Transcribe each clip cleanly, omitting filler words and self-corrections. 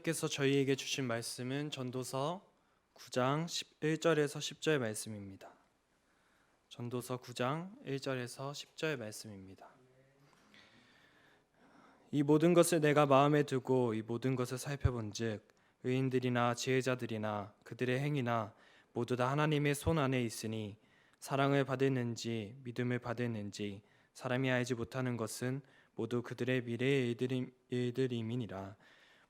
하나님께서 저희에게 주신 말씀은 전도서 9장 1절에서 10절 말씀입니다. 전도서 9장 1절에서 10절 말씀입니다. 이 모든 것을 내가 마음에 두고 이 모든 것을 살펴본즉 의인들이나 지혜자들이나 그들의 행위나 모두 다 하나님의 손 안에 있으니 사랑을 받았는지 믿음을 받았는지 사람이 알지 못하는 것은 모두 그들의 미래의 일들임이니라.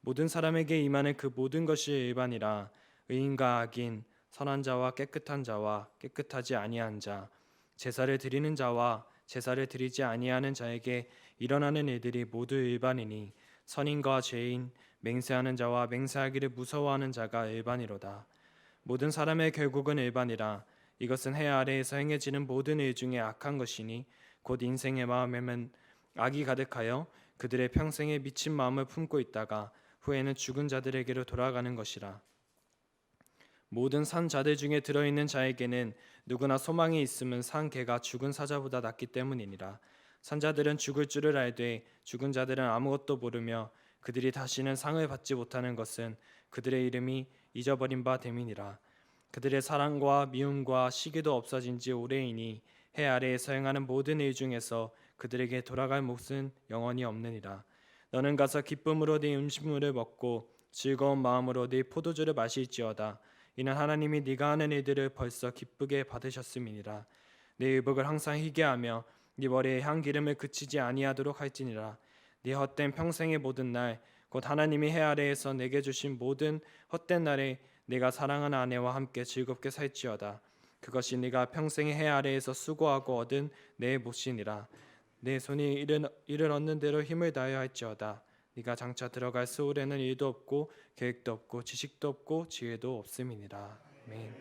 모든 사람에게 임하는 그 모든 것이 일반이라. 의인과 악인, 선한 자와 깨끗한 자와 깨끗하지 아니한 자, 제사를 드리는 자와 제사를 드리지 아니하는 자에게 일어나는 일들이 모두 일반이니 선인과 죄인, 맹세하는 자와 맹세하기를 무서워하는 자가 일반이로다. 모든 사람의 결국은 일반이라. 이것은 해 아래에서 행해지는 모든 일 중에 악한 것이니 곧 인생의 마음에는 악이 가득하여 그들의 평생에 미친 마음을 품고 있다가 후에는 죽은 자들에게로 돌아가는 것이라. 모든 산 자들 중에 들어있는 자에게는 누구나 소망이 있음은 산 개가 죽은 사자보다 낫기 때문이니라. 산자들은 죽을 줄을 알되 죽은 자들은 아무것도 모르며 그들이 다시는 상을 받지 못하는 것은 그들의 이름이 잊어버린 바 됨이니라. 그들의 사랑과 미움과 시기도 없어진 지 오래이니 해 아래에서 행하는 모든 일 중에서 그들에게 돌아갈 몫은 영원히 없느니라. 너는 가서 기쁨으로 네 음식물을 먹고 즐거운 마음으로 네 포도주를 마실지어다. 이는 하나님이 네가 하는 일들을 벌써 기쁘게 받으셨음이니라. 네 의복을 항상 희게 하며 네 머리에 향기름을 그치지 아니하도록 할지니라. 네 헛된 평생의 모든 날 곧 하나님이 해 아래에서 내게 주신 모든 헛된 날에 네가 사랑하는 아내와 함께 즐겁게 살지어다. 그것이 네가 평생의 해 아래에서 수고하고 얻은 내 몫이니라. 내 손이 이를 얻는 대로 힘을 다하여 할지어다. 네가 장차 들어갈 스올에는 일도 없고 계획도 없고 지식도 없고 지혜도 없음이니라. 아멘.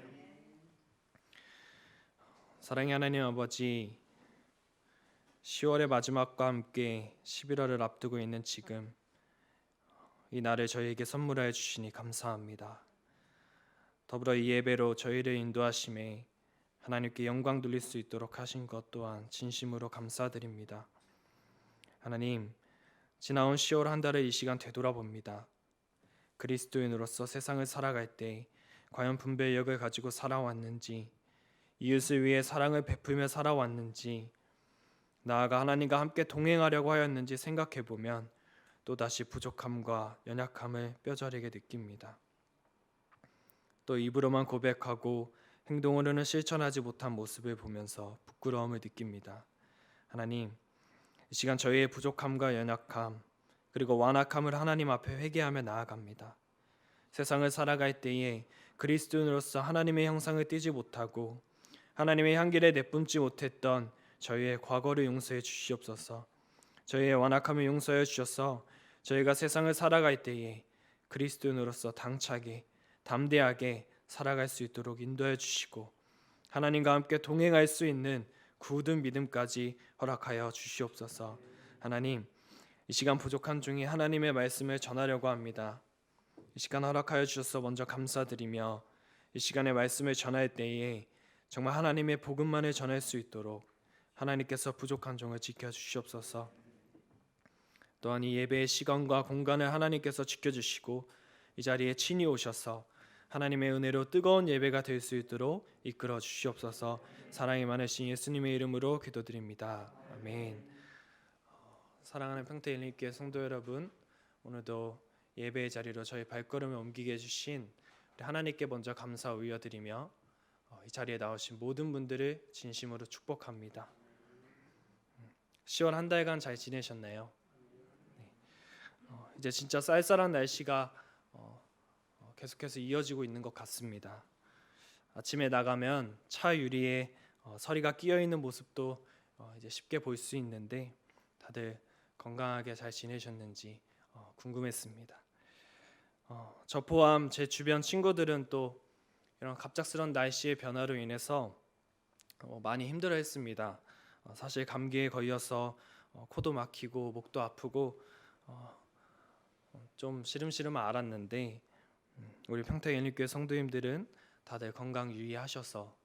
사랑의 하나님 아버지, 10월의 마지막과 함께 11월을 앞두고 있는 지금 이 날을 저희에게 선물하여 주시니 감사합니다. 더불어 이 예배로 저희를 인도하심에 하나님께 영광 돌릴 수 있도록 하신 것 또한 진심으로 감사드립니다. 하나님, 지나온 10월 한 달을 이 시간 되돌아봅니다. 그리스도인으로서 세상을 살아갈 때 과연 분별력을 가지고 살아왔는지, 이웃을 위해 사랑을 베풀며 살아왔는지, 나아가 하나님과 함께 동행하려고 하였는지 생각해보면 또다시 부족함과 연약함을 뼈저리게 느낍니다. 또 입으로만 고백하고 행동으로는 실천하지 못한 모습을 보면서 부끄러움을 느낍니다. 하나님, 이 시간 저희의 부족함과 연약함 그리고 완악함을 하나님 앞에 회개하며 나아갑니다. 세상을 살아갈 때에 그리스도인으로서 하나님의 형상을 띠지 못하고 하나님의 향기를 내뿜지 못했던 저희의 과거를 용서해 주시옵소서. 저희의 완악함을 용서해 주셔서 저희가 세상을 살아갈 때에 그리스도인으로서 당차게 담대하게 살아갈 수 있도록 인도해 주시고 하나님과 함께 동행할 수 있는 굳은 믿음까지 허락하여 주시옵소서. 하나님, 이 시간 부족한 중에 하나님의 말씀을 전하려고 합니다. 이 시간 허락하여 주셔서 먼저 감사드리며 이 시간에 말씀을 전할 때에 정말 하나님의 복음만을 전할 수 있도록 하나님께서 부족한 종을 지켜주시옵소서. 또한 이 예배의 시간과 공간을 하나님께서 지켜주시고 이 자리에 친히 오셔서 하나님의 은혜로 뜨거운 예배가 될 수 있도록 이끌어 주시옵소서. 사랑이 많으신 예수님의 이름으로 기도드립니다. 아멘. 사랑하는 평택 일리교회 성도 여러분, 오늘도 예배의 자리로 저희 발걸음을 옮기게 해주신 우리 하나님께 먼저 감사 올려드리며 이 자리에 나오신 모든 분들을 진심으로 축복합니다. 10월 한 달간 잘 지내셨나요? 이제 진짜 쌀쌀한 날씨가 계속해서 이어지고 있는 것 같습니다. 아침에 나가면 차 유리에 서리가 끼어 있는 모습도 이제 쉽게 볼 수 있는데 다들 건강하게 잘 지내셨는지 궁금했습니다. 저 포함 제 주변 친구들은 또 이런 갑작스런 날씨의 변화로 인해서 많이 힘들어했습니다. 사실 감기에 걸려서 코도 막히고 목도 아프고 좀 시름시름 알았는데 우리 평택 연립교회 성도님들은 다들 건강 유의하셔서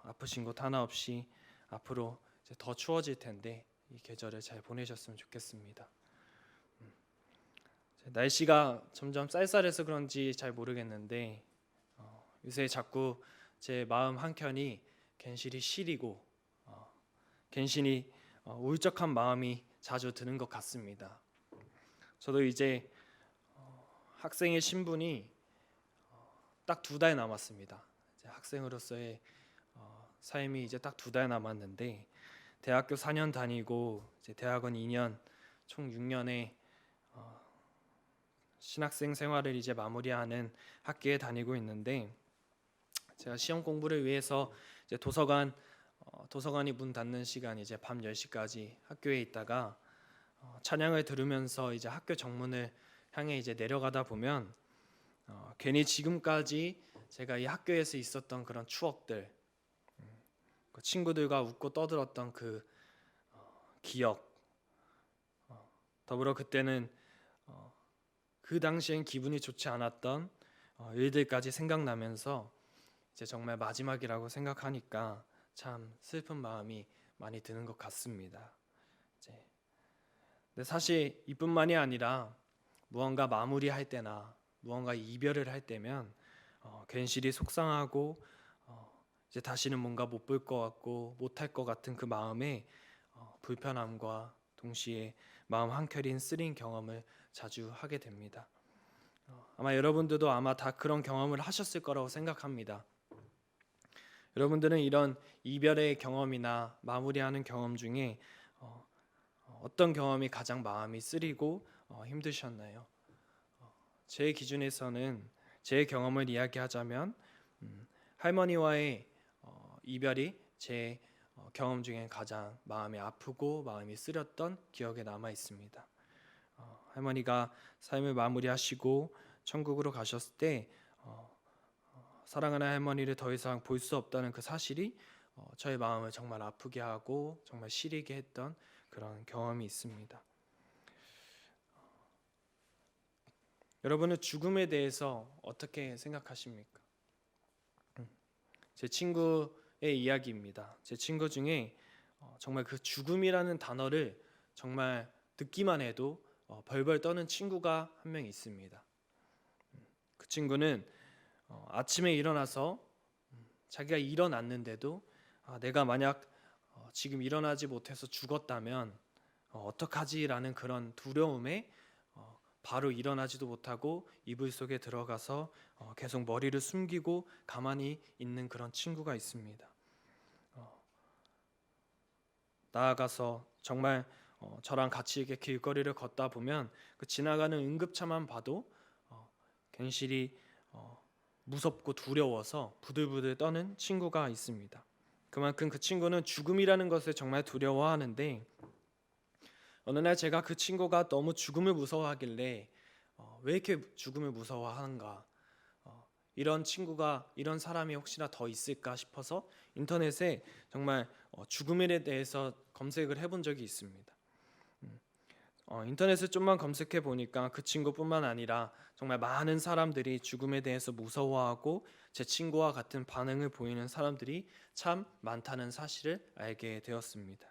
아프신 곳 하나 없이 앞으로 이제 더 추워질 텐데 이 계절을 잘 보내셨으면 좋겠습니다. 날씨가 점점 쌀쌀해서 그런지 잘 모르겠는데 요새 자꾸 제 마음 한켠이 괜시리 시리고 괜시리 울적한 마음이 자주 드는 것 같습니다. 저도 이제 학생의 신분이 딱 2달 남았습니다. 이제 학생으로서의 삶이 이제 딱 2달 남았는데 대학교 4년 다니고 이제 대학원 2년 총 6년의 신학생 생활을 이제 마무리하는 학기에 다니고 있는데 제가 시험 공부를 위해서 이제 도서관이 문 닫는 시간 이제 밤 10시까지 학교에 있다가 찬양을 들으면서 이제 학교 정문을 향해 이제 내려가다 보면 괜히 지금까지 제가 이 학교에서 있었던 그런 추억들, 그 친구들과 웃고 떠들었던 그 기억, 더불어 그때는 그 당시엔 기분이 좋지 않았던 일들까지 생각나면서 이제 정말 마지막이라고 생각하니까 참 슬픈 마음이 많이 드는 것 같습니다. 근데 사실 이뿐만이 아니라 무언가 마무리할 때나 무언가 이별을 할 때면 괜시리 속상하고 이제 다시는 뭔가 못 볼 것 같고 못할 것 같은 그 마음에 불편함과 동시에 마음 한켠인 쓰린 경험을 자주 하게 됩니다. 아마 여러분들도 아마 다 그런 경험을 하셨을 거라고 생각합니다. 여러분들은 이런 이별의 경험이나 마무리하는 경험 중에 어떤 경험이 가장 마음이 쓰리고 힘드셨나요? 제 기준에서는 제 경험을 이야기하자면 할머니와의 이별이 제 경험 중에 가장 마음이 아프고 마음이 쓰렸던 기억에 남아 있습니다. 할머니가 삶을 마무리하시고 천국으로 가셨을 때 사랑하는 할머니를 더 이상 볼 수 없다는 그 사실이 저의 마음을 정말 아프게 하고 정말 시리게 했던 그런 경험이 있습니다. 여러분은 죽음에 대해서 어떻게 생각하십니까? 제 친구의 이야기입니다. 제 친구 중에 정말 그 죽음이라는 단어를 정말 듣기만 해도 벌벌 떠는 친구가 한 명 있습니다. 그 친구는 아침에 일어나서 자기가 일어났는데도 내가 만약 지금 일어나지 못해서 죽었다면 어떡하지라는 그런 두려움에 바로 일어나지도 못하고 이불 속에 들어가서 계속 머리를 숨기고 가만히 있는 그런 친구가 있습니다. 나아가서 정말 저랑 같이 이렇게 길거리를 걷다 보면 그 지나가는 응급차만 봐도 괜시리 무섭고 두려워서 부들부들 떠는 친구가 있습니다. 그만큼 그 친구는 죽음이라는 것을 정말 두려워하는데 어느 날 제가 그 친구가 너무 죽음을 무서워하길래 왜 이렇게 죽음을 무서워하는가, 이런 친구가 이런 사람이 혹시나 더 있을까 싶어서 인터넷에 정말 죽음에 대해서 검색을 해본 적이 있습니다. 인터넷을 좀만 검색해 보니까 그 친구뿐만 아니라 정말 많은 사람들이 죽음에 대해서 무서워하고 제 친구와 같은 반응을 보이는 사람들이 참 많다는 사실을 알게 되었습니다.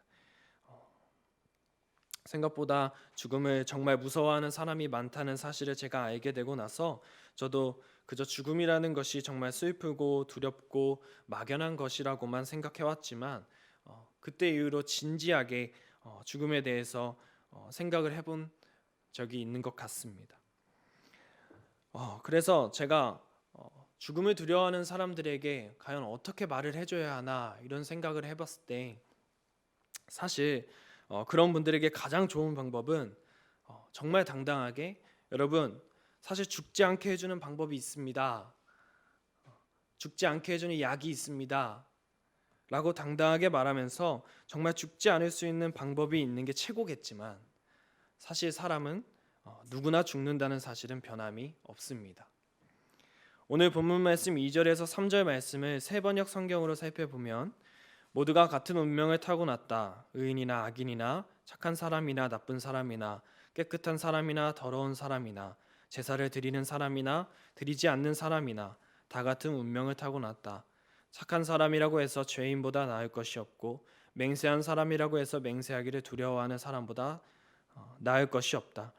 생각보다 죽음을 정말 무서워하는 사람이 많다는 사실을 제가 알게 되고 나서 저도 그저 죽음이라는 것이 정말 슬프고 두렵고 막연한 것이라고만 생각해왔지만 그때 이후로 진지하게 죽음에 대해서 생각을 해본 적이 있는 것 같습니다. 그래서 제가 죽음을 두려워하는 사람들에게 과연 어떻게 말을 해줘야 하나 이런 생각을 해봤을 때 사실 그런 분들에게 가장 좋은 방법은 정말 당당하게 여러분 사실 죽지 않게 해주는 방법이 있습니다. 죽지 않게 해주는 약이 있습니다. 라고 당당하게 말하면서 정말 죽지 않을 수 있는 방법이 있는 게 최고겠지만 사실 사람은 누구나 죽는다는 사실은 변함이 없습니다. 오늘 본문 말씀 2절에서 3절 말씀을 세번역 성경으로 살펴보면 모두가 같은 운명을 타고났다. 의인이나 악인이나 착한 사람이나 나쁜 사람이나 깨끗한 사람이나 더러운 사람이나 제사를 드리는 사람이나 드리지 않는 사람이나 다 같은 운명을 타고났다. 착한 사람이라고 해서 죄인보다 나을 것이 없고 맹세한 사람이라고 해서 맹세하기를 두려워하는 사람보다 나을 것이 없다.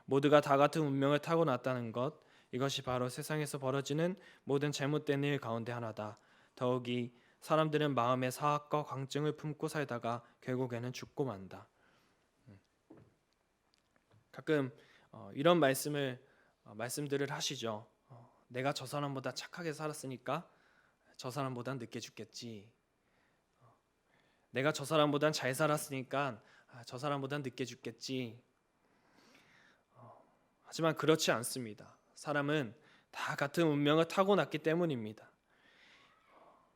모두가 다 같은 운명을 타고났다는 것, 이것이 바로 세상에서 벌어지는 모든 잘못된 일 가운데 하나다. 더욱이 사람들은 마음의 사악과 광증을 품고 살다가 결국에는 죽고 만다. 가끔 이런 말씀들을 하시죠. 내가 저 사람보다 착하게 살았으니까 저 사람보단 늦게 죽겠지. 내가 저 사람보단 잘 살았으니까 저 사람보단 늦게 죽겠지. 하지만 그렇지 않습니다. 사람은 다 같은 운명을 타고났기 때문입니다.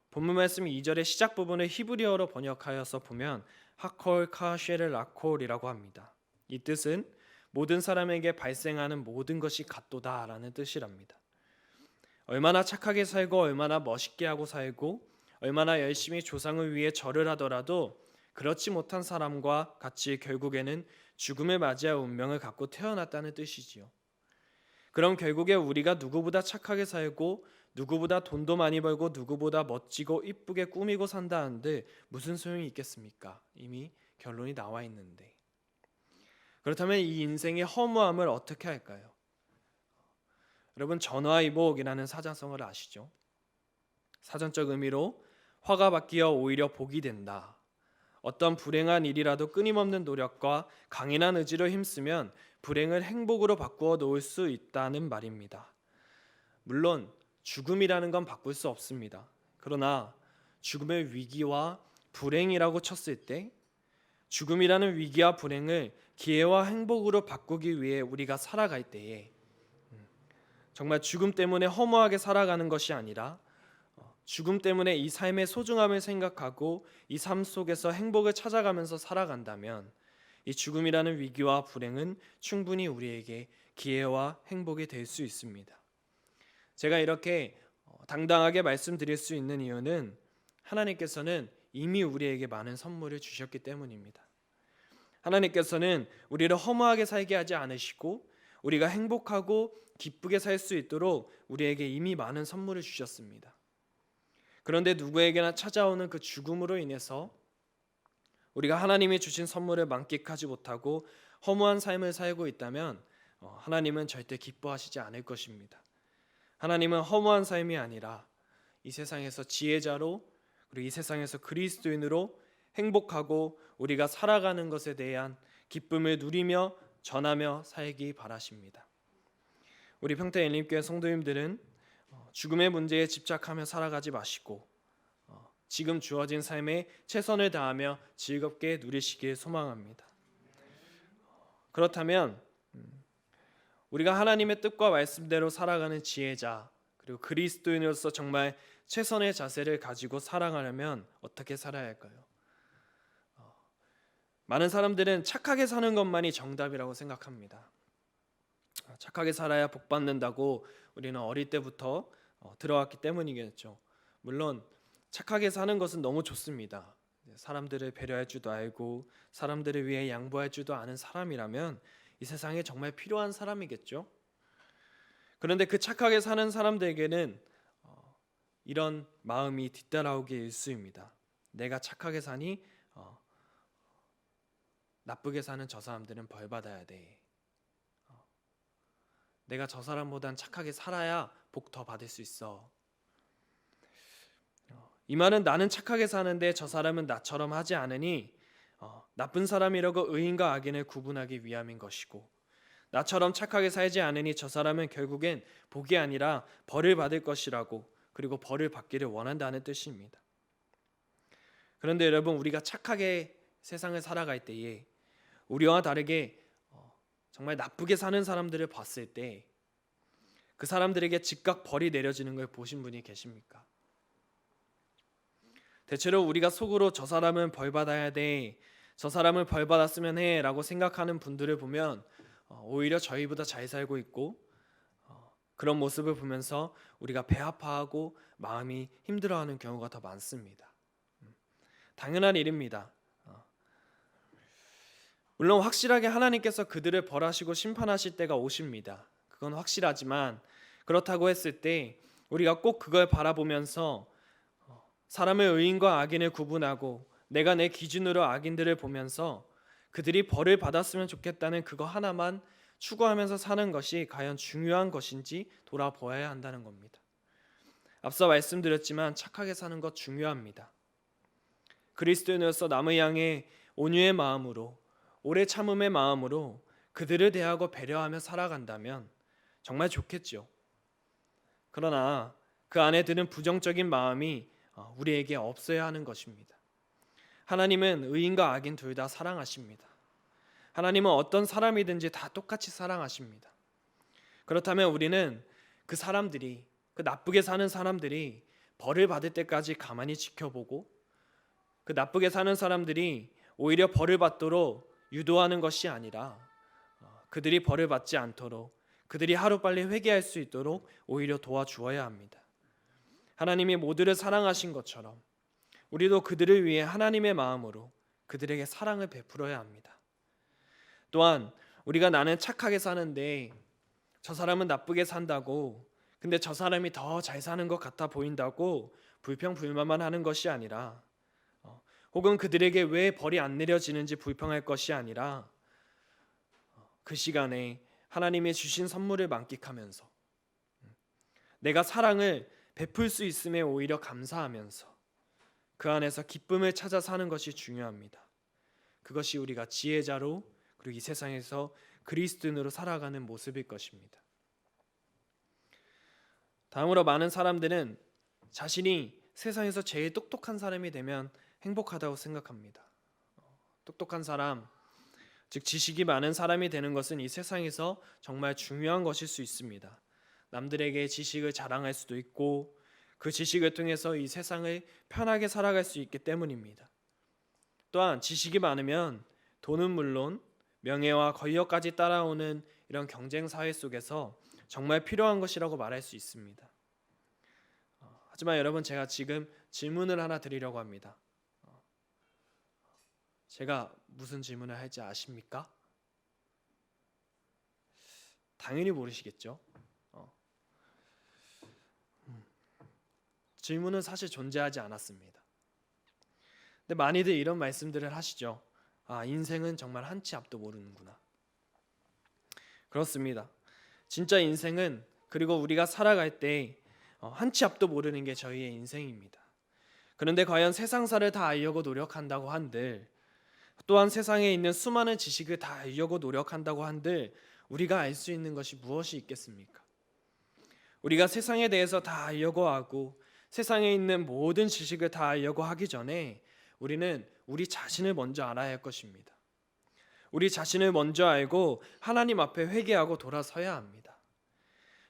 본문 말씀 2절의 시작 부분을 히브리어로 번역하여서 보면 하콜 카쉐를 라콜이라고 합니다. 이 뜻은 모든 사람에게 발생하는 모든 것이 같도다라는 뜻이랍니다. 얼마나 착하게 살고 얼마나 멋있게 하고 살고 얼마나 열심히 조상을 위해 절을 하더라도 그렇지 못한 사람과 같이 결국에는 죽음을 맞이할 운명을 갖고 태어났다는 뜻이지요. 그럼 결국에 우리가 누구보다 착하게 살고 누구보다 돈도 많이 벌고 누구보다 멋지고 이쁘게 꾸미고 산다는데 무슨 소용이 있겠습니까? 이미 결론이 나와 있는데. 그렇다면 이 인생의 허무함을 어떻게 할까요? 여러분, 전화위복이라는 사자성어를 아시죠? 사전적 의미로 화가 바뀌어 오히려 복이 된다. 어떤 불행한 일이라도 끊임없는 노력과 강인한 의지로 힘쓰면 불행을 행복으로 바꾸어 놓을 수 있다는 말입니다. 물론 죽음이라는 건 바꿀 수 없습니다. 그러나 죽음의 위기와 불행이라고 쳤을 때 죽음이라는 위기와 불행을 기회와 행복으로 바꾸기 위해 우리가 살아갈 때에 정말 죽음 때문에 허무하게 살아가는 것이 아니라 죽음 때문에 이 삶의 소중함을 생각하고 이 삶 속에서 행복을 찾아가면서 살아간다면 이 죽음이라는 위기와 불행은 충분히 우리에게 기회와 행복이 될 수 있습니다. 제가 이렇게 당당하게 말씀드릴 수 있는 이유는 하나님께서는 이미 우리에게 많은 선물을 주셨기 때문입니다. 하나님께서는 우리를 허무하게 살게 하지 않으시고 우리가 행복하고 기쁘게 살 수 있도록 우리에게 이미 많은 선물을 주셨습니다. 그런데 누구에게나 찾아오는 그 죽음으로 인해서 우리가 하나님이 주신 선물을 만끽하지 못하고 허무한 삶을 살고 있다면 하나님은 절대 기뻐하시지 않을 것입니다. 하나님은 허무한 삶이 아니라 이 세상에서 지혜자로 그리고 이 세상에서 그리스도인으로 행복하고 우리가 살아가는 것에 대한 기쁨을 누리며 전하며 살기 바라십니다. 우리 평택 엘림교회 성도님들은 죽음의 문제에 집착하며 살아가지 마시고 지금 주어진 삶에 최선을 다하며 즐겁게 누리시길 소망합니다. 그렇다면 우리가 하나님의 뜻과 말씀대로 살아가는 지혜자 그리고 그리스도인으로서 정말 최선의 자세를 가지고 살아가려면 어떻게 살아야 할까요? 많은 사람들은 착하게 사는 것만이 정답이라고 생각합니다. 착하게 살아야 복 받는다고 우리는 어릴 때부터 들어왔기 때문이겠죠. 물론 착하게 사는 것은 너무 좋습니다. 사람들을 배려할 줄도 알고 사람들을 위해 양보할 줄도 아는 사람이라면 이 세상에 정말 필요한 사람이겠죠. 그런데 그 착하게 사는 사람들에게는 이런 마음이 뒤따라오기 일쑤입니다. 내가 착하게 사니 나쁘게 사는 저 사람들은 벌 받아야 돼. 내가 저 사람보단 착하게 살아야 복 더 받을 수 있어. 이 말은 나는 착하게 사는데 저 사람은 나처럼 하지 않으니 나쁜 사람이라고 의인과 악인을 구분하기 위함인 것이고 나처럼 착하게 살지 않으니 저 사람은 결국엔 복이 아니라 벌을 받을 것이라고 그리고 벌을 받기를 원한다는 뜻입니다. 그런데 여러분, 우리가 착하게 세상을 살아갈 때에 우리와 다르게 정말 나쁘게 사는 사람들을 봤을 때 그 사람들에게 즉각 벌이 내려지는 걸 보신 분이 계십니까? 대체로 우리가 속으로 저 사람은 벌 받아야 돼, 저 사람은 벌 받았으면 해 라고 생각하는 분들을 보면 오히려 저희보다 잘 살고 있고 그런 모습을 보면서 우리가 배 아파하고 마음이 힘들어하는 경우가 더 많습니다. 당연한 일입니다. 물론 확실하게 하나님께서 그들을 벌하시고 심판하실 때가 오십니다. 그건 확실하지만 그렇다고 했을 때 우리가 꼭 그걸 바라보면서 사람의 의인과 악인을 구분하고 내가 내 기준으로 악인들을 보면서 그들이 벌을 받았으면 좋겠다는 그거 하나만 추구하면서 사는 것이 과연 중요한 것인지 돌아보아야 한다는 겁니다. 앞서 말씀드렸지만 착하게 사는 것 중요합니다. 그리스도인으로서 남을 향해 온유의 마음으로, 오래 참음의 마음으로 그들을 대하고 배려하며 살아간다면 정말 좋겠죠. 그러나 그 안에 드는 부정적인 마음이 우리에게 없어야 하는 것입니다. 하나님은 의인과 악인 둘 다 사랑하십니다. 하나님은 어떤 사람이든지 다 똑같이 사랑하십니다. 그렇다면 우리는 그 사람들이, 그 나쁘게 사는 사람들이 벌을 받을 때까지 가만히 지켜보고 그 나쁘게 사는 사람들이 오히려 벌을 받도록 유도하는 것이 아니라 그들이 벌을 받지 않도록, 그들이 하루빨리 회개할 수 있도록 오히려 도와주어야 합니다. 하나님이 모두를 사랑하신 것처럼 우리도 그들을 위해 하나님의 마음으로 그들에게 사랑을 베풀어야 합니다. 또한 우리가 나는 착하게 사는데 저 사람은 나쁘게 산다고, 근데 저 사람이 더 잘 사는 것 같아 보인다고 불평불만만 하는 것이 아니라, 혹은 그들에게 왜 벌이 안 내려지는지 불평할 것이 아니라 그 시간에 하나님이 주신 선물을 만끽하면서 내가 사랑을 베풀 수 있음에 오히려 감사하면서 그 안에서 기쁨을 찾아 사는 것이 중요합니다. 그것이 우리가 지혜자로 그리고 이 세상에서 그리스도인으로 살아가는 모습일 것입니다. 다음으로 많은 사람들은 자신이 세상에서 제일 똑똑한 사람이 되면 행복하다고 생각합니다. 똑똑한 사람, 즉 지식이 많은 사람이 되는 것은 이 세상에서 정말 중요한 것일 수 있습니다. 남들에게 지식을 자랑할 수도 있고 그 지식을 통해서 이 세상을 편하게 살아갈 수 있기 때문입니다. 또한 지식이 많으면 돈은 물론 명예와 권력까지 따라오는 이런 경쟁 사회 속에서 정말 필요한 것이라고 말할 수 있습니다. 하지만 여러분, 제가 지금 질문을 하나 드리려고 합니다. 제가 무슨 질문을 할지 아십니까? 당연히 모르시겠죠? 질문은 사실 존재하지 않았습니다. 근데 많이들 이런 말씀들을 하시죠. 인생은 정말 한치 앞도 모르는구나. 그렇습니다. 진짜 인생은, 그리고 우리가 살아갈 때 한치 앞도 모르는 게 저희의 인생입니다. 그런데 과연 세상사를 다 알려고 노력한다고 한들, 또한 세상에 있는 수많은 지식을 다 알려고 노력한다고 한들 우리가 알 수 있는 것이 무엇이 있겠습니까? 우리가 세상에 대해서 다 알려고 하고 세상에 있는 모든 지식을 다 알려고 하기 전에 우리는 우리 자신을 먼저 알아야 할 것입니다. 우리 자신을 먼저 알고 하나님 앞에 회개하고 돌아서야 합니다.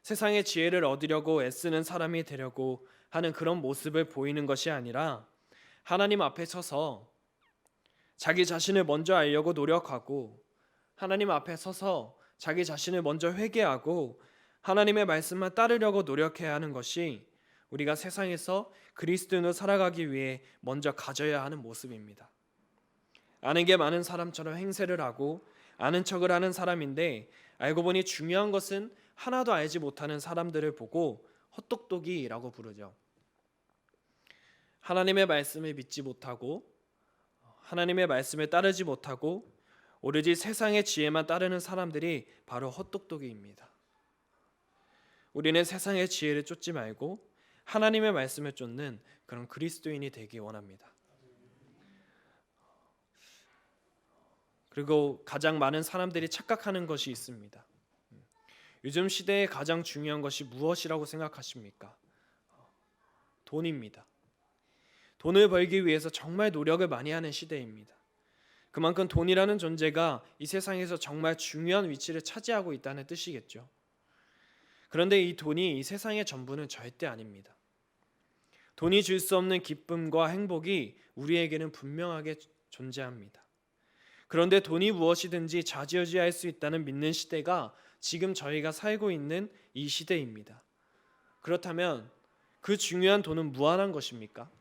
세상의 지혜를 얻으려고 애쓰는 사람이 되려고 하는 그런 모습을 보이는 것이 아니라 하나님 앞에 서서 자기 자신을 먼저 알려고 노력하고 하나님 앞에 서서 자기 자신을 먼저 회개하고 하나님의 말씀만 따르려고 노력해야 하는 것이 우리가 세상에서 그리스도인으로 살아가기 위해 먼저 가져야 하는 모습입니다. 아는 게 많은 사람처럼 행세를 하고 아는 척을 하는 사람인데 알고 보니 중요한 것은 하나도 알지 못하는 사람들을 보고 헛똑똑이라고 부르죠. 하나님의 말씀을 믿지 못하고 하나님의 말씀을 따르지 못하고 오로지 세상의 지혜만 따르는 사람들이 바로 헛똑똑이입니다. 우리는 세상의 지혜를 쫓지 말고 하나님의 말씀을 쫓는 그런 그리스도인이 되기 원합니다. 그리고 가장 많은 사람들이 착각하는 것이 있습니다. 요즘 시대에 가장 중요한 것이 무엇이라고 생각하십니까? 돈입니다. 돈을 벌기 위해서 정말 노력을 많이 하는 시대입니다. 그만큼 돈이라는 존재가 이 세상에서 정말 중요한 위치를 차지하고 있다는 뜻이겠죠. 그런데 이 돈이 이 세상의 전부는 절대 아닙니다. 돈이 줄 수 없는 기쁨과 행복이 우리에게는 분명하게 존재합니다. 그런데 돈이 무엇이든지 좌지우지할 수 있다는 믿는 시대가 지금 저희가 살고 있는 이 시대입니다. 그렇다면 그 중요한 돈은 무한한 것입니까?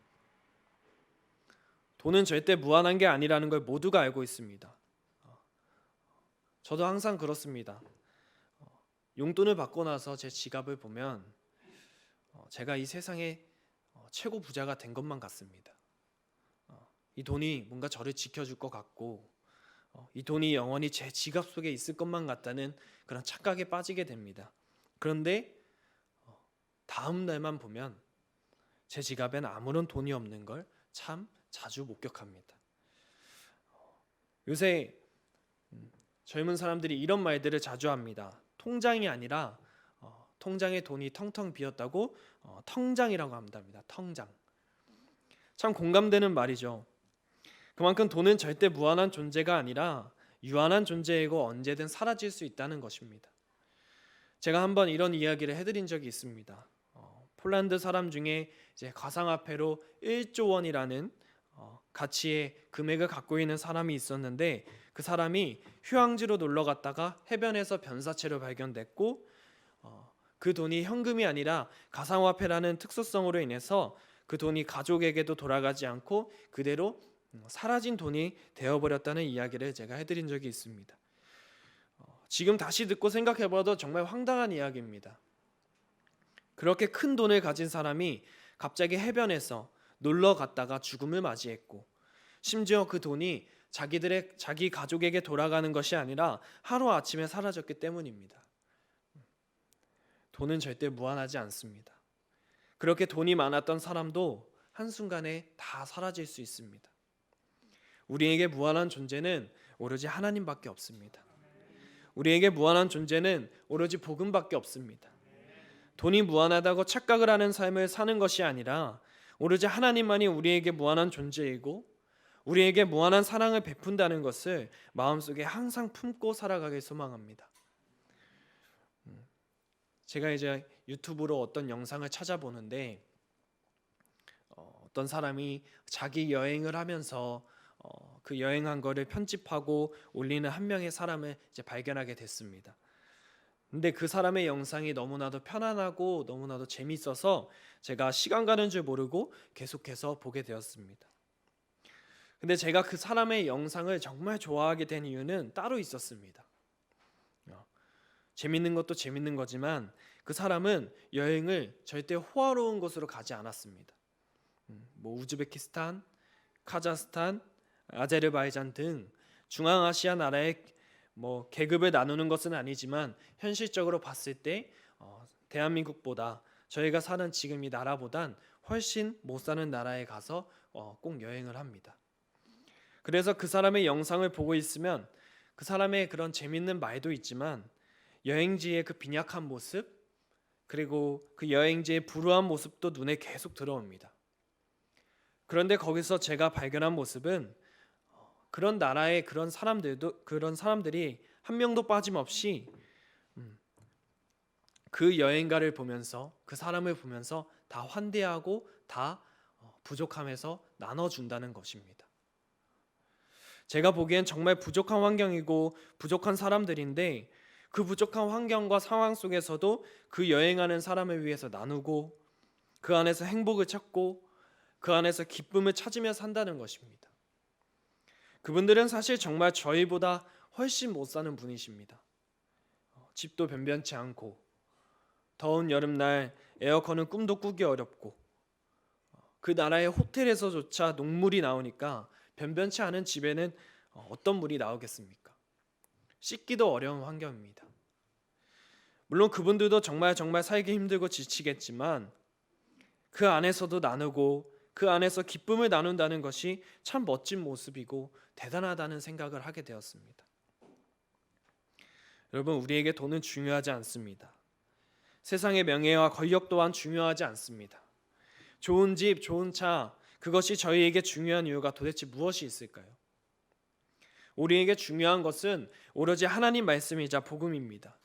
돈은 절대 무한한 게 아니라는 걸 모두가 알고 있습니다. 저도 항상 그렇습니다. 용돈을 받고 나서 제 지갑을 보면 제가 이 세상에 최고 부자가 된 것만 같습니다. 이 돈이 뭔가 저를 지켜줄 것 같고 이 돈이 영원히 제 지갑 속에 있을 것만 같다는 그런 착각에 빠지게 됩니다. 그런데 다음 날만 보면 제 지갑엔 아무런 돈이 없는 걸 참 자주 목격합니다. 요새 젊은 사람들이 이런 말들을 자주 합니다. 통장이 아니라 통장에 돈이 텅텅 비었다고 텅장이라고 한답니다. 텅장. 참 공감되는 말이죠. 그만큼 돈은 절대 무한한 존재가 아니라 유한한 존재이고 언제든 사라질 수 있다는 것입니다. 제가 한번 이런 이야기를 해드린 적이 있습니다. 폴란드 사람 중에 이제 가상화폐로 1조 원이라는 가치의 금액을 갖고 있는 사람이 있었는데, 그 사람이 휴양지로 놀러 갔다가 해변에서 변사체로 발견됐고, 그 돈이 현금이 아니라 가상화폐라는 특수성으로 인해서 그 돈이 가족에게도 돌아가지 않고 그대로 사라진 돈이 되어버렸다는 이야기를 제가 해드린 적이 있습니다. 지금 다시 듣고 생각해봐도 정말 황당한 이야기입니다. 그렇게 큰 돈을 가진 사람이 갑자기 해변에서 놀러 갔다가 죽음을 맞이했고, 심지어 그 돈이 자기 가족에게 돌아가는 것이 아니라 하루아침에 사라졌기 때문입니다. 돈은 절대 무한하지 않습니다. 그렇게 돈이 많았던 사람도 한순간에 다 사라질 수 있습니다. 우리에게 무한한 존재는 오로지 하나님밖에 없습니다. 우리에게 무한한 존재는 오로지 복음밖에 없습니다. 돈이 무한하다고 착각을 하는 삶을 사는 것이 아니라 오로지 하나님만이 우리에게 무한한 존재이고 우리에게 무한한 사랑을 베푼다는 것을 마음속에 항상 품고 살아가길 소망합니다. 제가 이제 유튜브로 어떤 영상을 찾아보는데 어떤 사람이 자기 여행을 하면서 그 여행한 거를 편집하고 올리는 한 명의 사람을 이제 발견하게 됐습니다. 근데 그 사람의 영상이 너무나도 편안하고 너무나도 재밌어서 제가 시간 가는 줄 모르고 계속해서 보게 되었습니다. 근데 제가 그 사람의 영상을 정말 좋아하게 된 이유는 따로 있었습니다. 재밌는 것도 재밌는 거지만 그 사람은 여행을 절대 호화로운 곳으로 가지 않았습니다. 우즈베키스탄, 카자흐스탄, 아제르바이잔 등 중앙아시아 나라의 계급을 나누는 것은 아니지만 현실적으로 봤을 때 대한민국보다 저희가 사는 지금 이 나라보단 훨씬 못 사는 나라에 가서 꼭 여행을 합니다. 그래서 그 사람의 영상을 보고 있으면 그 사람의 그런 재밌는 말도 있지만 여행지의 그 빈약한 모습, 그리고 그 여행지의 불우한 모습도 눈에 계속 들어옵니다. 그런데 거기서 제가 발견한 모습은 그런 나라의 그런 사람들이 한 명도 빠짐없이 그 여행가를 보면서 그 사람을 보면서 다 환대하고 다 부족함에서 나눠준다는 것입니다. 제가 보기엔 정말 부족한 환경이고 부족한 사람들인데 그 부족한 환경과 상황 속에서도 그 여행하는 사람을 위해서 나누고 그 안에서 행복을 찾고 그 안에서 기쁨을 찾으며 산다는 것입니다. 그분들은 사실 정말 저희보다 훨씬 못 사는 분이십니다. 집도 변변치 않고 더운 여름날 에어컨은 꿈도 꾸기 어렵고 그 나라의 호텔에서조차 녹물이 나오니까 변변치 않은 집에는 어떤 물이 나오겠습니까? 씻기도 어려운 환경입니다. 물론 그분들도 정말 살기 힘들고 지치겠지만 그 안에서도 나누고 그 안에서 기쁨을 나눈다는 것이 참 멋진 모습이고 대단하다는 생각을 하게 되었습니다. 여러분, 우리에게 돈은 중요하지 않습니다. 세상의 명예와 권력 또한 중요하지 않습니다. 좋은 집, 좋은 차, 그것이 저희에게 중요한 이유가 도대체 무엇이 있을까요? 우리에게 중요한 것은 오로지 하나님 말씀이자 복음입니다.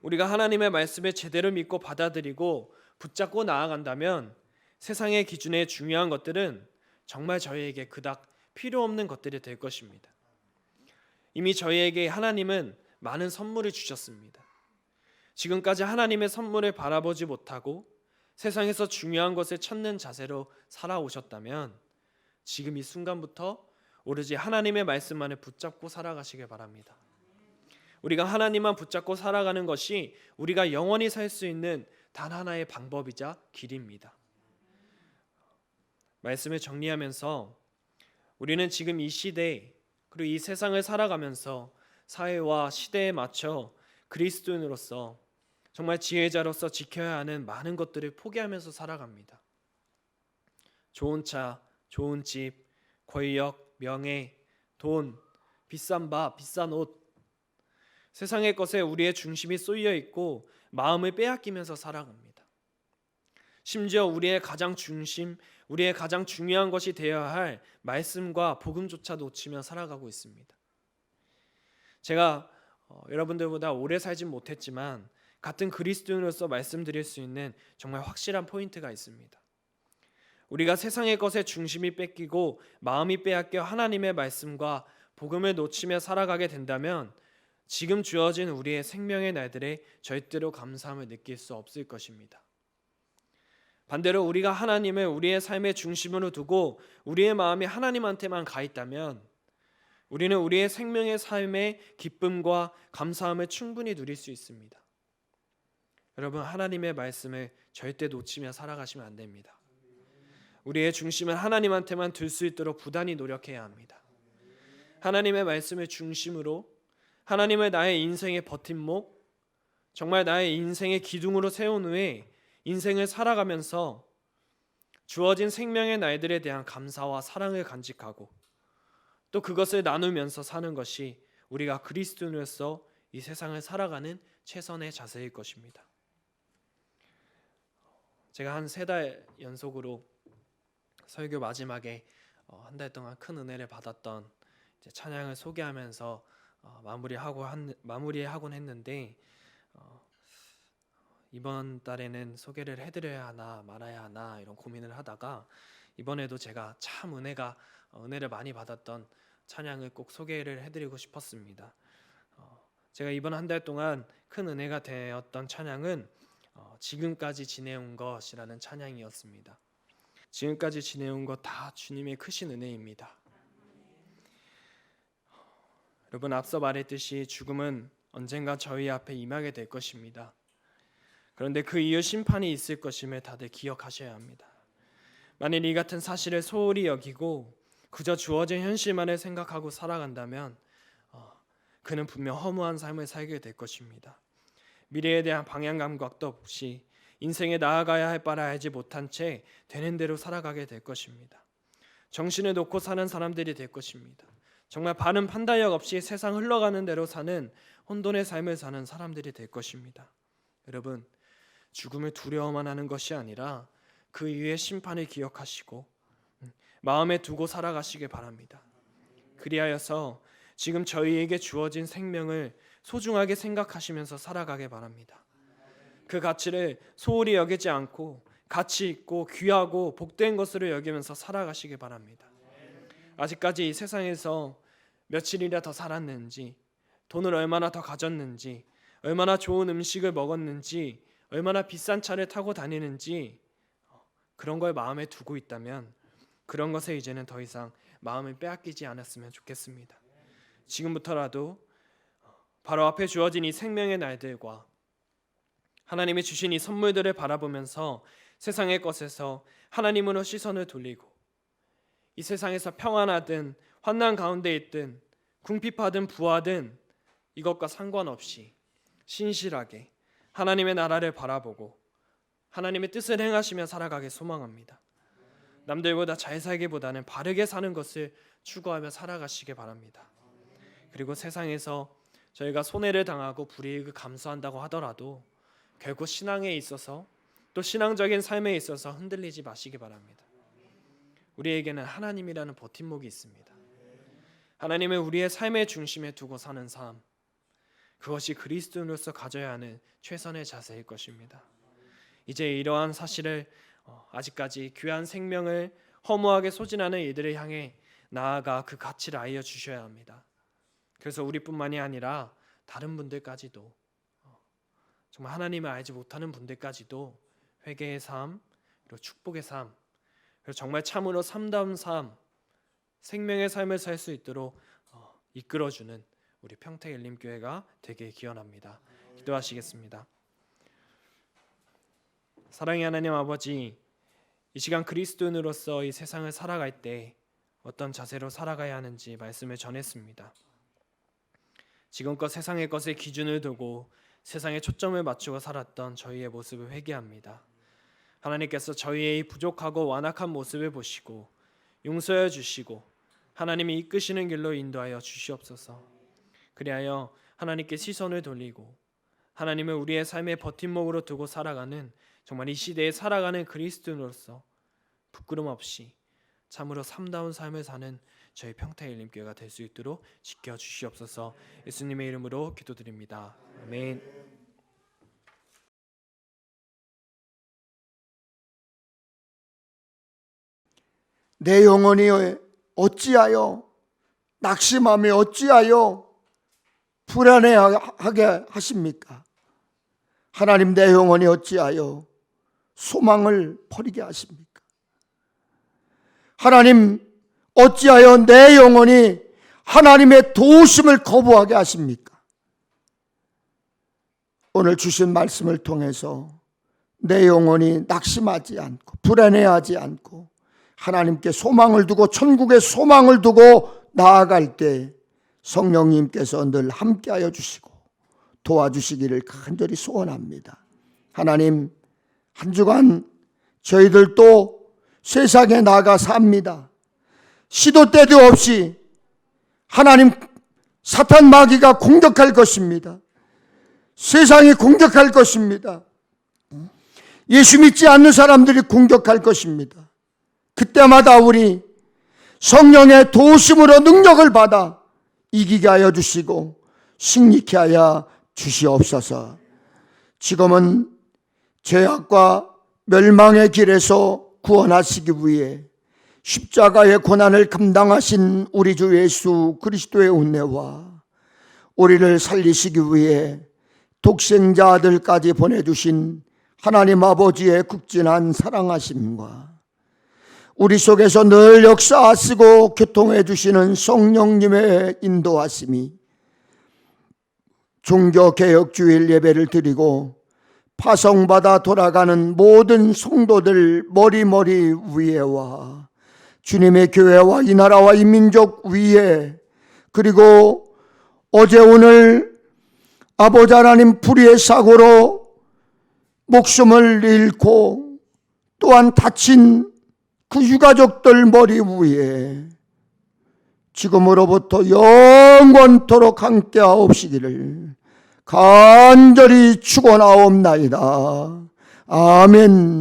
우리가 하나님의 말씀을 제대로 믿고 받아들이고 붙잡고 나아간다면 세상의 기준에 중요한 것들은 정말 저희에게 그닥 필요 없는 것들이 될 것입니다. 이미 저희에게 하나님은 많은 선물을 주셨습니다. 지금까지 하나님의 선물을 바라보지 못하고 세상에서 중요한 것을 찾는 자세로 살아오셨다면 지금 이 순간부터 오로지 하나님의 말씀만을 붙잡고 살아가시길 바랍니다. 우리가 하나님만 붙잡고 살아가는 것이 우리가 영원히 살 수 있는 단 하나의 방법이자 길입니다. 말씀을 정리하면서 우리는 지금 이 시대에 그리고 이 세상을 살아가면서 사회와 시대에 맞춰 그리스도인으로서 정말 지혜자로서 지켜야 하는 많은 것들을 포기하면서 살아갑니다. 좋은 차, 좋은 집, 권력, 명예, 돈, 비싼 밥, 비싼 옷, 세상의 것에 우리의 중심이 쏠려 있고 마음을 빼앗기면서 살아갑니다. 심지어 우리의 가장 중심, 우리의 가장 중요한 것이 되어야 할 말씀과 복음조차 놓치며 살아가고 있습니다. 제가 여러분들보다 오래 살진 못했지만 같은 그리스도인으로서 말씀드릴 수 있는 정말 확실한 포인트가 있습니다. 우리가 세상의 것에 중심이 뺏기고 마음이 빼앗겨 하나님의 말씀과 복음을 놓치며 살아가게 된다면 지금 주어진 우리의 생명의 날들에 절대로 감사함을 느낄 수 없을 것입니다. 반대로 우리가 하나님을 우리의 삶의 중심으로 두고 우리의 마음이 하나님한테만 가 있다면 우리는 우리의 생명의 삶의 기쁨과 감사함을 충분히 누릴 수 있습니다. 여러분, 하나님의 말씀을 절대 놓치며 살아가시면 안 됩니다. 우리의 중심을 하나님한테만 둘 수 있도록 부단히 노력해야 합니다. 하나님의 말씀을 중심으로, 하나님을 나의 인생의 버팀목, 정말 나의 인생의 기둥으로 세운 후에 인생을 살아가면서 주어진 생명의 날들에 대한 감사와 사랑을 간직하고 또 그것을 나누면서 사는 것이 우리가 그리스도인으로서 이 세상을 살아가는 최선의 자세일 것입니다. 제가 한 3달 연속으로 설교 마지막에 한 달 동안 큰 은혜를 받았던 찬양을 소개하면서 마무리하곤 했는데 이번 달에는 소개를 해드려야 하나 말아야 하나 이런 고민을 하다가 이번에도 제가 참 은혜를 많이 받았던 찬양을 꼭 소개를 해드리고 싶었습니다. 제가 이번 한 달 동안 큰 은혜가 되었던 찬양은 지금까지 지내온 것이라는 찬양이었습니다. 지금까지 지내온 것 다 주님의 크신 은혜입니다. 여러분, 앞서 말했듯이 죽음은 언젠가 저희 앞에 임하게 될 것입니다. 그런데 그 이후 심판이 있을 것임을 다들 기억하셔야 합니다. 만일 이 같은 사실을 소홀히 여기고 그저 주어진 현실만을 생각하고 살아간다면 그는 분명 허무한 삶을 살게 될 것입니다. 미래에 대한 방향 감각도 없이 인생에 나아가야 할 바를 알지 못한 채 되는 대로 살아가게 될 것입니다. 정신을 놓고 사는 사람들이 될 것입니다. 정말 바른 판단력 없이 세상 흘러가는 대로 사는 혼돈의 삶을 사는 사람들이 될 것입니다. 여러분, 죽음을 두려워만 하는 것이 아니라 그 이후의 심판을 기억하시고 마음에 두고 살아가시길 바랍니다. 그리하여서 지금 저희에게 주어진 생명을 소중하게 생각하시면서 살아가길 바랍니다. 그 가치를 소홀히 여기지 않고 가치 있고 귀하고 복된 것으로 여기면서 살아가시길 바랍니다. 아직까지 이 세상에서 며칠이나 더 살았는지, 돈을 얼마나 더 가졌는지, 얼마나 좋은 음식을 먹었는지, 얼마나 비싼 차를 타고 다니는지 그런 걸 마음에 두고 있다면 그런 것에 이제는 더 이상 마음을 빼앗기지 않았으면 좋겠습니다. 지금부터라도 바로 앞에 주어진 이 생명의 날들과 하나님이 주신 이 선물들을 바라보면서 세상의 것에서 하나님으로 시선을 돌리고 이 세상에서 평안하든 환난 가운데 있든 궁핍하든 부하든 이것과 상관없이 신실하게 하나님의 나라를 바라보고 하나님의 뜻을 행하시며 살아가길 소망합니다. 남들보다 잘 살기보다는 바르게 사는 것을 추구하며 살아가시길 바랍니다. 그리고 세상에서 저희가 손해를 당하고 불이익을 감수한다고 하더라도 결국 신앙에 있어서 또 신앙적인 삶에 있어서 흔들리지 마시기 바랍니다. 우리에게는 하나님이라는 버팀목이 있습니다. 하나님을 우리의 삶의 중심에 두고 사는 삶, 그것이 그리스도인으로서 가져야 하는 최선의 자세일 것입니다. 이제 이러한 사실을 아직까지 귀한 생명을 허무하게 소진하는 이들을 향해 나아가 그 가치를 알려주셔야 합니다. 그래서 우리뿐만이 아니라 다른 분들까지도 정말 하나님을 알지 못하는 분들까지도 회개의 삶, 그리고 축복의 삶, 그리고 정말 참으로 참다운 삶, 생명의 삶을 살 수 있도록 이끌어주는 우리 평택엘림교회가 되길 기원합니다. 기도하시겠습니다. 사랑의 하나님 아버지, 이 시간 그리스도인으로서 이 세상을 살아갈 때 어떤 자세로 살아가야 하는지 말씀을 전했습니다. 지금껏 세상의 것에 기준을 두고 세상에 초점을 맞추고 살았던 저희의 모습을 회개합니다. 하나님께서 저희의 부족하고 완악한 모습을 보시고 용서해 주시고 하나님이 이끄시는 길로 인도하여 주시옵소서. 그리하여 하나님께 시선을 돌리고 하나님을 우리의 삶의 버팀목으로 두고 살아가는, 정말 이 시대에 살아가는 그리스도인으로서 부끄럼 없이 참으로 참다운 삶을 사는 저희 평택일림교회가 될 수 있도록 지켜주시옵소서. 예수님의 이름으로 기도드립니다. 아멘. 내 영혼이 어찌하여 낙심하며 어찌하여 불안해하게 하십니까? 하나님, 내 영혼이 어찌하여 소망을 버리게 하십니까? 하나님, 어찌하여 내 영혼이 하나님의 도우심을 거부하게 하십니까? 오늘 주신 말씀을 통해서 내 영혼이 낙심하지 않고 불안해하지 않고 하나님께 소망을 두고 천국에 소망을 두고 나아갈 때 성령님께서 늘 함께하여 주시고 도와주시기를 간절히 소원합니다. 하나님, 한 주간 저희들도 세상에 나가 삽니다. 시도 때도 없이 하나님, 사탄 마귀가 공격할 것입니다. 세상이 공격할 것입니다. 예수 믿지 않는 사람들이 공격할 것입니다. 그때마다 우리 성령의 도우심으로 능력을 받아 이기게 하여 주시고 승리케 하여 주시옵소서. 지금은 죄악과 멸망의 길에서 구원하시기 위해 십자가의 고난을 감당하신 우리 주 예수 그리스도의 은혜와 우리를 살리시기 위해 독생자 아들까지 보내주신 하나님 아버지의 극진한 사랑하심과 우리 속에서 늘 역사하시고 교통해 주시는 성령님의 인도하심이 종교개혁주일 예배를 드리고 파송받아 돌아가는 모든 성도들 머리머리 위에와 주님의 교회와 이 나라와 이 민족 위에, 그리고 어제 오늘 아버지 하나님 불의의 사고로 목숨을 잃고 또한 다친 그 유가족들 머리 위에 지금으로부터 영원토록 함께하옵시기를 간절히 축원하옵나이다. 아멘.